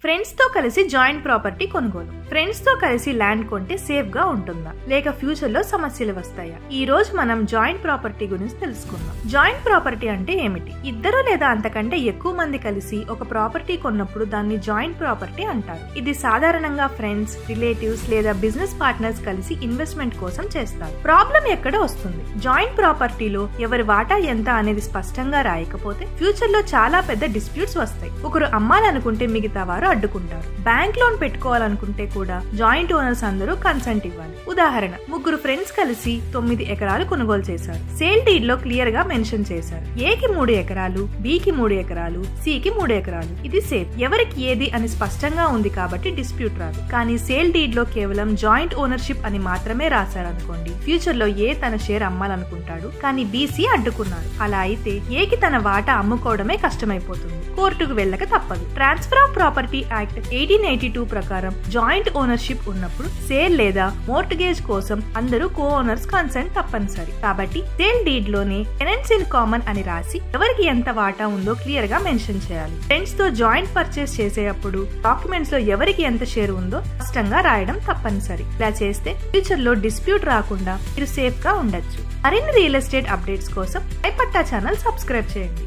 Friends తో కలిసి joint property కొనుగోలు. ఫ్రెండ్స్ తో కలిసి ల్యాండ్ కొంటే సేఫ్ గా ఉంటుందా లేక ఫ్యూచర్ లో సమస్యలు వస్తాయా? ఈ రోజు మనం జాయింట్ ప్రాపర్టీ గురించి తెలుసుకుందాం. జాయింట్ ప్రాపర్టీ అంటే ఏమిటి? ఇద్దరు లేదా అంతకంటే ఎక్కువ మంది కలిసి ఒక ప్రాపర్టీ కొన్నప్పుడు దాన్ని జాయింట్ ప్రాపర్టీ అంటారు. ఇది సాధారణంగా ఫ్రెండ్స్, రిలేటివ్స్ లేదా బిజినెస్ పార్ట్నర్స్ కలిసి ఇన్వెస్ట్మెంట్ కోసం చేస్తారు. ప్రాబ్లం ఎక్కడ వస్తుంది? జాయింట్ ప్రాపర్టీలో ఎవరి వాటా ఎంత అనేది స్పష్టంగా రాయకపోతే ఫ్యూచర్ లో చాలా పెద్ద డిస్ప్యూట్స్ వస్తాయి. ఒకరు అమ్మాలనుకుంటే మిగతా వారు అడ్డుకుంటారు. బ్యాంక్ లోన్ పెట్టుకోవాలనుకుంటే కూడా జాయింట్ ఓనర్స్ అందరూ కన్సెంట్ ఇవ్వాలి. ఉదాహరణ, ముగ్గురు ఫ్రెండ్స్ కలిసి 9 ఎకరాలు కొనుగోలు చేశారు. సేల్ డీడ్ లో క్లియర్ గా మెన్షన్ చేశారు. ఏ కి 3 ఎకరాలు, బి కి 3 ఎకరాలు, సి కి 3 ఎకరాలు. ఇది సేఫ్. ఎవరికి ఏది అని స్పష్టంగా ఉంది కాబట్టి డిస్ప్యూట్ రాదు. కానీ సేల్ డీడ్ లో కేవలం జాయింట్ ఓనర్షిప్ అని మాత్రమే రాశారనుకోండి, ఫ్యూచర్ లో ఏ తన షేర్ అమ్మాలనుకుంటాడు కానీ బీసీ అడ్డుకున్నాడు. అలా అయితే ఏ కి తన వాటా అమ్ముకోవడమే కష్టమైపోతుంది. కోర్టుకు వెళ్ళక తప్పదు. ట్రాన్స్ఫర్ ఆఫ్ ప్రాపర్టీ యాక్ట్ 1882 ప్రకారం జాయింట్ ఓనర్షిప్ ఉన్నప్పుడు సేల్ లేదా మోర్ట్గేజ్ కోసం అందరూ కో ఓనర్స్ కన్సెంట్ తప్పనిసరి. కాబట్టి సేల్ డీడ్ లోనే టెనెంట్స్ ఇన్ కామన్ అని రాసి ఎవరికి ఎంత వాటా ఉందో క్లియర్ గా మెన్షన్ చేయాలి. ఫ్రెండ్స్ తో జాయింట్ పర్చేస్ చేసేటప్పుడు డాక్యుమెంట్స్ లో ఎవరికి ఎంత షేర్ ఉందో స్పష్టంగా రాయడం తప్పనిసరి. ఇలా చేస్తే ఫ్యూచర్ లో డిస్ప్యూట్ రాకుండా మీరు సేఫ్ గా ఉండొచ్చు. మరిన్ని రియల్ ఎస్టేట్ అప్డేట్స్ కోసం పైపట్టా ఛానల్ సబ్స్క్రైబ్ చేయండి.